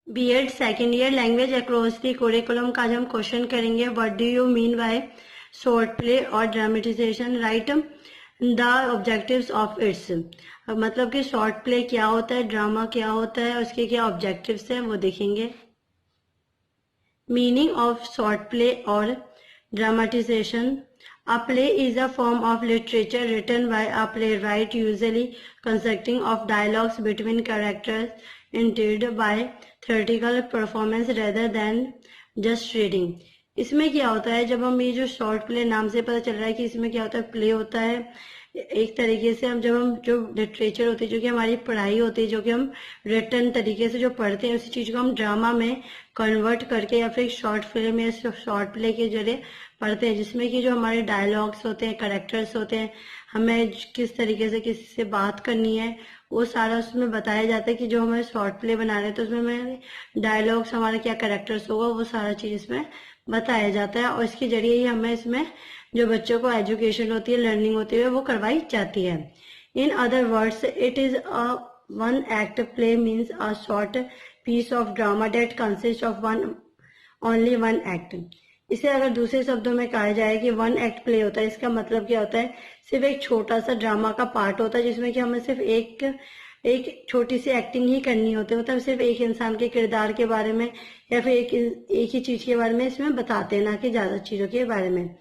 BEd second year language across the curriculum का आज हम क्वेश्चन करेंगे। What do you mean by short play और dramatisation, write the objectives of its. मतलब कि शॉर्ट प्ले क्या होता है, ड्रामा क्या होता है, उसके क्या ऑब्जेक्टिव्स है वो देखेंगे। मीनिंग ऑफ शॉर्ट प्ले और dramatization. A play is a form of literature written by a playwright, usually consisting of dialogues between characters intended by theatrical performance rather than just reading. इसमें क्या होता है, जब हम ये जो शॉर्ट प्ले नाम से पता चल रहा है कि इसमें क्या होता है, प्ले होता है एक तरीके से। हम जब हम जो लिटरेचर होती है, जो कि हमारी पढ़ाई होती है, जो कि हम रिटर्न तरीके से जो पढ़ते हैं, उसी चीज को हम ड्रामा में कन्वर्ट करके या फिर शॉर्ट फिल्म या शॉर्ट प्ले के जरिए पढ़ते हैं, जिसमें कि जो हमारे डायलॉग्स होते हैं, करेक्टर्स होते हैं, हमें किस तरीके से किसी से बात करनी है, वो सारा उसमें बताया जाता है। कि जो हमें शॉर्ट प्ले बना रहे हैं तो उसमें हमें डायलॉग्स, हमारे क्या करेक्टर्स होगा, वो सारा चीज इसमें बताया जाता है। और इसके जरिए ही हमें इसमें जो बच्चों को एजुकेशन होती है, लर्निंग होती है, वो करवाई जाती है। In other words, it is a one act play means a short piece of drama that consist of only one act. इसे अगर दूसरे शब्दों में कहा जाए कि वन एक्ट प्ले होता है, इसका मतलब क्या होता है, सिर्फ एक छोटा सा ड्रामा का पार्ट होता है जिसमें कि हमें सिर्फ एक छोटी सी एक्टिंग ही करनी होती है। मतलब सिर्फ एक इंसान के किरदार के बारे में या फिर एक ही चीज के बारे में इसमें बताते हैं, ना कि ज्यादा चीजों के बारे में।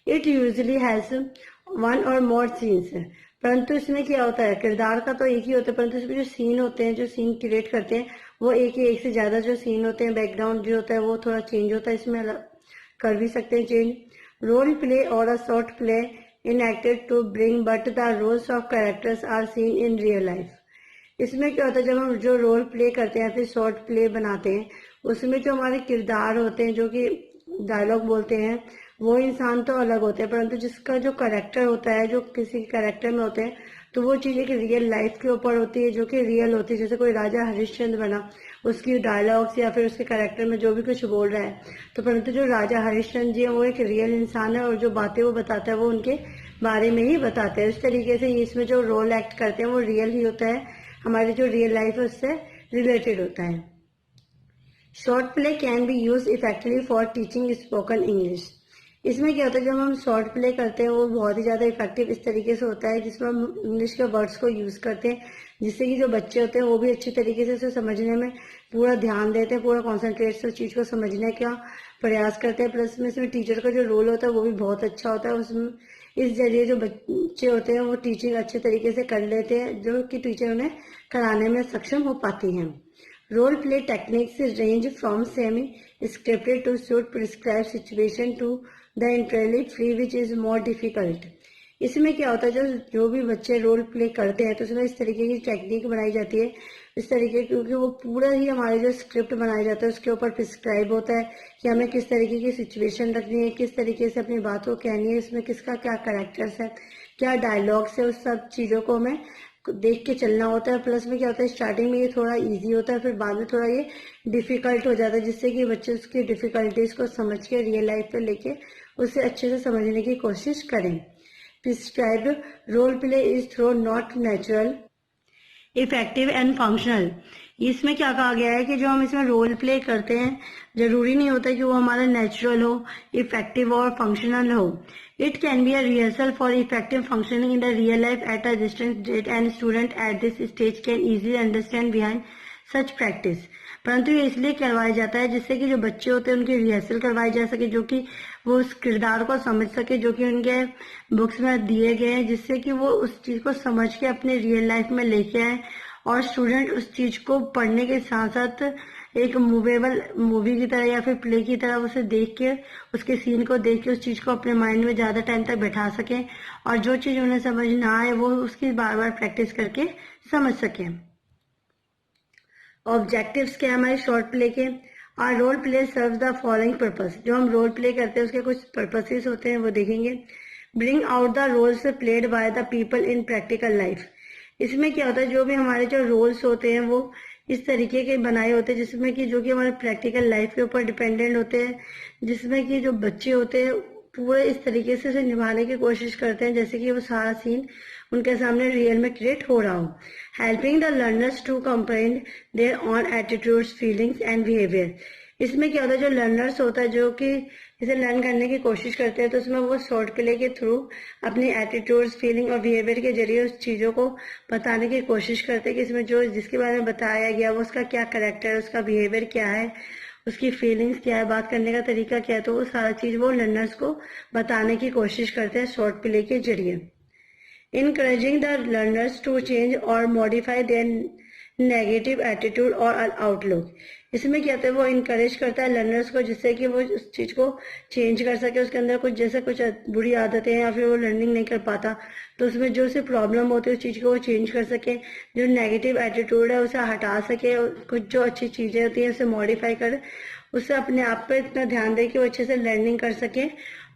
इट यूजली हैज वन और मोर सीन्स। परंतु इसमें क्या होता है, किरदार का तो एक ही होता है, परंतु इसमें जो सीन होते हैं, जो सीन क्रिएट करते हैं, वो एक से ज्यादा जो सीन होते हैं, बैकग्राउंड जो होता है वो थोड़ा चेंज होता है, इसमें कर भी सकते हैं चेंज। रोल प्ले और a short play enacted to bring but the roles of characters are seen in real life. इसमें क्या होता है, जब हम जो रोल प्ले करते हैं फिर शॉर्ट प्ले बनाते हैं, उसमें जो हमारे किरदार होते हैं, जो कि डायलॉग बोलते हैं, वो इंसान तो अलग होते हैं, परंतु जिसका जो करेक्टर होता है, जो किसी करेक्टर में होते हैं, तो वो चीज एक रियल लाइफ के ऊपर होती है, जो कि रियल होती है। जैसे कोई राजा हरिश्चंद्र बना, उसकी डायलॉग्स या फिर उसके करेक्टर में जो भी कुछ बोल रहा है, तो परंतु जो राजा हरिश्चंद्र जी है वो एक रियल इंसान है, और जो बातें वो बताता है वो उनके बारे में ही बताते हैं। इस तरीके से इसमें जो रोल एक्ट करते हैं वो रियल ही होता है, हमारी जो रियल लाइफ है उससे रिलेटेड होता है। Short play can be use effectively for teaching spoken English. इसमें क्या होता है, जब हम शॉर्ट प्ले करते हैं वो बहुत ही ज्यादा इफेक्टिव इस तरीके से होता है जिसमें हम इंग्लिश के वर्ड्स को यूज करते हैं, जिससे कि जो बच्चे होते हैं वो भी अच्छी तरीके से उसे समझने में पूरा ध्यान देते हैं, पूरा कॉन्सेंट्रेट से उस चीज को समझने का प्रयास करते हैं। प्लस में इसमें टीचर का जो रोल होता है वो भी बहुत अच्छा होता है। उसमें इस जरिए जो बच्चे होते हैं वो टीचिंग अच्छे तरीके से कर लेते हैं, जो कि टीचर उन्हें कराने में सक्षम हो पाती हैं। Role play techniques range from semi-scripted to suit prescribed situation to the entirely free, which is more difficult. इसमें क्या होता है, जो भी बच्चे रोल प्ले करते हैं तो उसमें इस तरीके की टेक्निक बनाई जाती है, इस तरीके क्योंकि वो पूरा ही हमारे जो स्क्रिप्ट बनाया जाता है उसके ऊपर प्रिस्क्राइब होता है कि हमें किस तरीके की सिचुएशन रखनी है, किस तरीके से अपनी बात को कहनी है, इसमें किसका क्या कैरेक्टर्स है, क्या डायलॉग्स है, उस सब चीजों को हमें देख के चलना होता है। प्लस में क्या होता है, स्टार्टिंग में ये थोड़ा इजी होता है, फिर बाद में थोड़ा ये डिफिकल्ट हो जाता है, जिससे कि बच्चे उसकी डिफिकल्टीज को समझ के रियल लाइफ पे लेके उसे अच्छे से समझने की कोशिश करें। Prescribed role play is through not natural, effective and functional. इसमें क्या कहा गया है कि जो हम इसमें रोल प्ले करते हैं, जरूरी नहीं होता कि वो हमारा नेचुरल हो, इफेक्टिव और फंक्शनल हो। It can be a rehearsal for effective functioning in the real life at a distance date and student at this stage can easily understand behind such practice. परंतु ये इसलिए करवाया जाता है जिससे कि जो बच्चे होते हैं उनकी रिहर्सल करवाई जा सके, जो कि वो उस किरदार को समझ सके जो कि उनके बुक्स में दिए गए हैं, जिससे कि वो उस चीज को समझ के अपने रियल लाइफ में लेके आए, और स्टूडेंट उस चीज को पढ़ने के साथ साथ एक मूवेबल मूवी की तरह या फिर प्ले की तरह उसे देख के, उसके सीन को देख के उस चीज को अपने माइंड में ज्यादा टाइम तक बैठा सके, और जो चीज उन्हें समझ ना आए वो उसकी बार बार प्रैक्टिस करके समझ सके। ऑब्जेक्टिव्स क्या है हमारे शॉर्ट प्ले के। Our role play serve the following purpose. जो हम रोल प्ले करते हैं उसके कुछ पर्पसेस होते हैं, वो देखेंगे। Bring out the roles played by the people in practical life. इसमें क्या होता है, जो भी हमारे जो रोल्स होते हैं वो इस तरीके के बनाए होते हैं जिसमें कि जो कि हमारे प्रैक्टिकल लाइफ के ऊपर डिपेंडेंट होते हैं, जिसमें कि जो बच्चे होते हैं पूरे इस तरीके से उसे निभाने की कोशिश करते हैं जैसे कि वो सारा सीन उनके सामने रियल में क्रिएट हो रहा हो। Helping the learners to comprehend their own attitudes, feelings and behaviour. इसमें क्या होता है, जो लर्नर्स होता है जो कि इसे लर्न करने की कोशिश करते हैं, तो उसमें वो शॉर्ट प्ले के थ्रू अपनी एटीट्यूड्स, फीलिंग और बिहेवियर के जरिए उस चीज़ों को बताने की कोशिश करते हैं कि इसमें जो जिसके बारे में बताया गया वो उसका क्या करेक्टर है, उसका बिहेवियर क्या है, उसकी फीलिंग्स क्या है, बात करने का तरीका क्या है। तो वो सारा चीज़ वो लर्नर्स को बताने की कोशिश करते हैं शॉर्ट प्ले के जरिए। Encouraging the learners to change or modify their negative attitude और आउटलुक। इसमें क्या होता है, वो इनकरेज करता है लर्नर्स को जिससे कि वो उस चीज़ को चेंज कर सके। उसके अंदर कुछ जैसे कुछ बुरी आदतें हैं या फिर वो लर्निंग नहीं कर पाता, तो उसमें जो उसे प्रॉब्लम होती है उस चीज़ को वो चेंज कर सके, जो नेगेटिव एटीट्यूड है उसे हटा सके, कुछ जो अच्छी चीज़ें होती हैं उसे मॉडिफाई कर, उससे अपने आप पे इतना ध्यान दे कि वो अच्छे से लर्निंग कर सके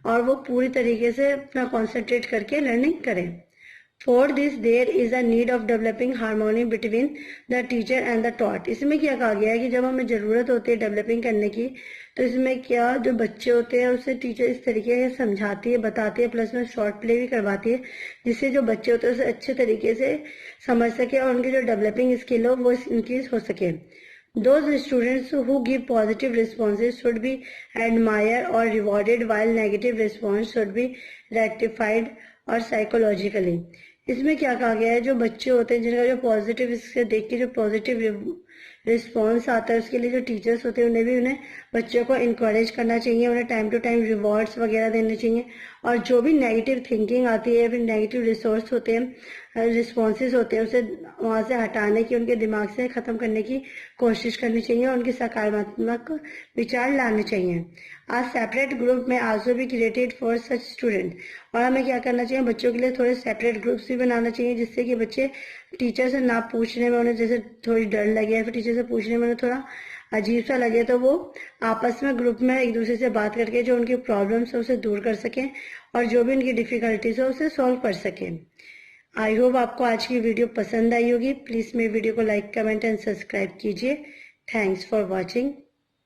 और वो पूरी तरीके से अपना कॉन्सेंट्रेट करके लर्निंग करें। For this, there is a need of developing harmony between the teacher and the taught। इसमें क्या कहा गया है कि जब हमें ज़रूरत होती है डेवलपिंग करने की, तो इसमें क्या जो बच्चे होते हैं उससे टीचर इस तरीके से समझाती है, बताती है, प्लस में शॉर्ट प्ले भी करवाती है जिससे जो बच्चे होते हैं उसे अच्छे तरीके से समझ सके और उनकी जो डेवलपिंग स्किल हो वो इंक्रीज हो सके। Those students who give positive responses should be admired or rewarded, while negative response should be rectified और साइकोलॉजिकली। इसमें क्या कहा गया है, जो बच्चे होते हैं जिनका जो पॉजिटिव, इससे देख के जो पॉजिटिव रिस्पॉन्स आता है उसके लिए जो टीचर्स होते हैं उन्हें बच्चों को इनकरेज करना चाहिए, उन्हें टाइम टू टाइम रिवॉर्ड्स वगैरह देने चाहिए। और जो भी नेगेटिव थिंकिंग आती है, फिर नेगेटिव रिसोर्स होते हैं, रिस्पॉन्सेज होते हैं, उसे वहाँ से हटाने की, उनके दिमाग से ख़त्म करने की कोशिश करनी चाहिए और उनकी सकारात्मक विचार लाने चाहिए। आज सेपरेट ग्रुप में आल्सो भी क्रिएटेड फॉर सच स्टूडेंट। और हमें क्या करना चाहिए, बच्चों के लिए थोड़े सेपरेट ग्रुप्स भी बनाना चाहिए जिससे कि बच्चे टीचर से ना पूछने में उन्हें जैसे थोड़ी डर लगे या फिर टीचर से पूछने में उन्हें थोड़ा अजीब सा लगे, तो वो आपस में ग्रुप में एक दूसरे से बात करके जो उनकी प्रॉब्लम्स है उसे दूर कर सकें और जो भी उनकी डिफिकल्टीज है उसे सॉल्व कर सकें। आई होप आपको आज की वीडियो पसंद आई होगी। प्लीज़ मेरे वीडियो को लाइक, कमेंट एंड सब्सक्राइब कीजिए। Thanks for watching.